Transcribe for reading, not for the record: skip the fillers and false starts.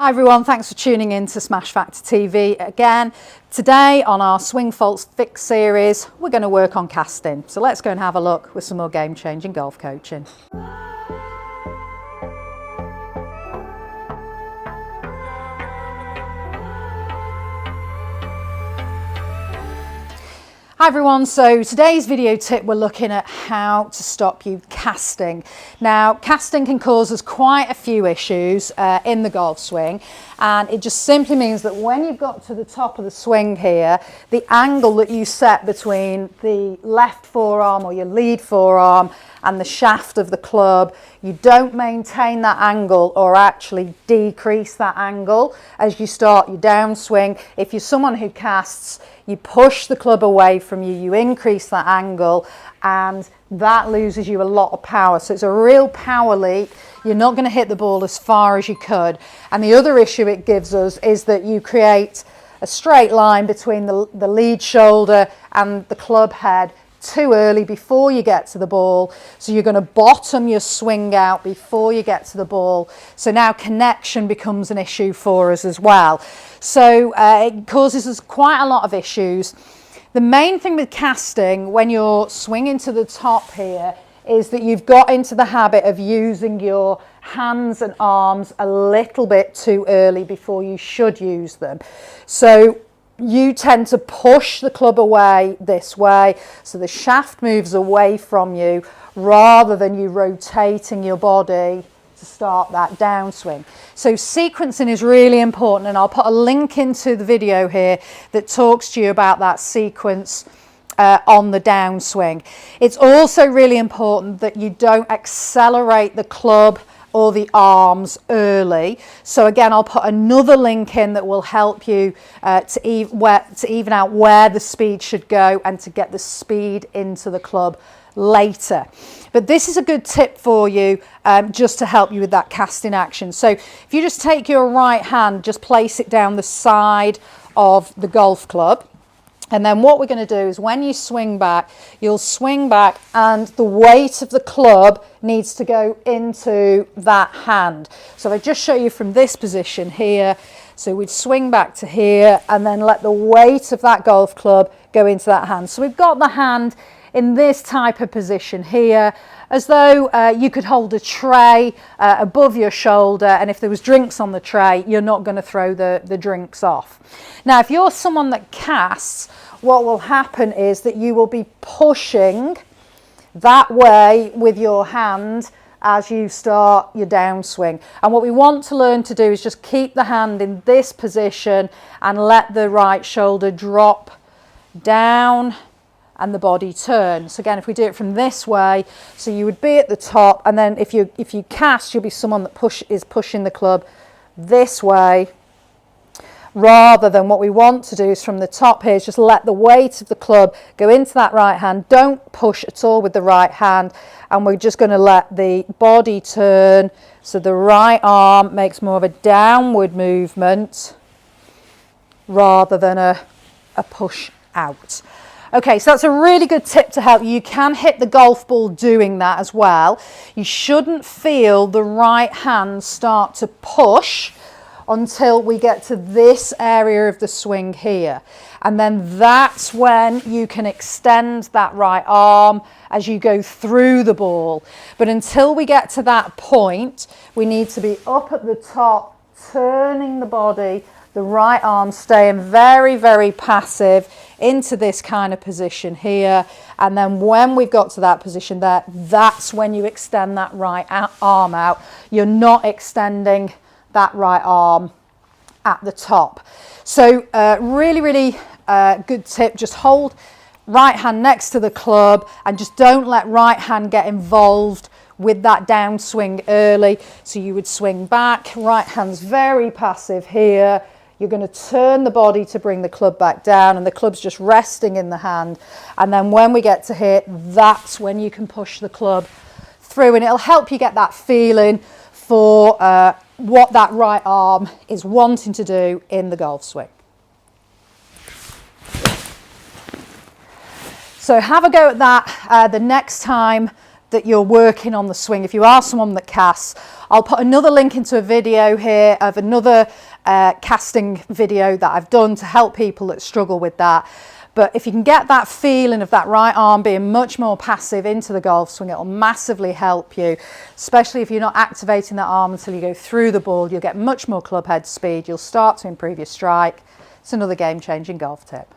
Hi everyone, thanks for tuning in to Smash Factor TV again. Today on our Swing Faults Fix series, we're going to work on casting. So let's go and have a look with some more game-changing golf coaching. Hi everyone, so today's video tip we're looking at how to stop you casting. Now casting can cause us quite a few issues in the golf swing, and it just simply means that when you've got to the top of the swing here, the angle that you set between the left forearm or your lead forearm and the shaft of the club, you don't maintain that angle or actually decrease that angle as you start your downswing. If you're someone who casts, you push the club away from you, you increase that angle, and that loses you a lot of power. So it's a real power leak. You're not going to hit the ball as far as you could. And the other issue it gives us is that you create a straight line between the lead shoulder and the club head too early before you get to the ball, so you're going to bottom your swing out before you get to the ball. So now connection becomes an issue for us as well. So it causes us quite a lot of issues. The main thing with casting when you're swinging to the top here is that you've got into the habit of using your hands and arms a little bit too early before you should use them. So you tend to push the club away this way, so the shaft moves away from you rather than you rotating your body to start that downswing. So sequencing is really important, and I'll put a link into the video here that talks to you about that sequence on the downswing. It's also really important that you don't accelerate the club or the arms early. So again, I'll put another link in that will help you to even out where the speed should go and to get the speed into the club later. But this is a good tip for you just to help you with that casting action. So if you just take your right hand, just place it down the side of the golf club. And then what we're going to do is when you swing back, you'll swing back and the weight of the club needs to go into that hand. So I just show you from this position here. So we'd swing back to here and then let the weight of that golf club go into that hand. So we've got the hand in this type of position here, as though you could hold a tray above your shoulder, and if there was drinks on the tray, you're not going to throw the drinks off. Now, if you're someone that casts, what will happen is that you will be pushing that way with your hand as you start your downswing. And what we want to learn to do is just keep the hand in this position and let the right shoulder drop down and the body turn. So again, if we do it from this way, so you would be at the top, and then if you cast, you'll be someone that is pushing the club this way, rather than what we want to do is from the top here is just let the weight of the club go into that right hand. Don't push at all with the right hand, and we're just going to let the body turn, so the right arm makes more of a downward movement rather than a push out. Okay, so that's a really good tip to help you. You can hit the golf ball doing that as well. You shouldn't feel the right hand start to push until we get to this area of the swing here. And then that's when you can extend that right arm as you go through the ball. But until we get to that point, we need to be up at the top, turning the body, the right arm staying very, very passive into this kind of position here. And then when we've got to that position there, that's when you extend that right arm out. You're not extending that right arm at the top. So really, really good tip. Just hold right hand next to the club and just don't let right hand get involved with that downswing early. So you would swing back, right hand's very passive here. You're going to turn the body to bring the club back down, and the club's just resting in the hand. And then when we get to here, that's when you can push the club through, and it'll help you get that feeling for what that right arm is wanting to do in the golf swing. So have a go at that the next time that you're working on the swing, if you are someone that casts, I'll put another link into a video here of another casting video that I've done to help people that struggle with that. But if you can get that feeling of that right arm being much more passive into the golf swing, it'll massively help you, especially if you're not activating that arm until you go through the ball. You'll get much more club head speed. You'll start to improve your strike. It's another game-changing golf tip.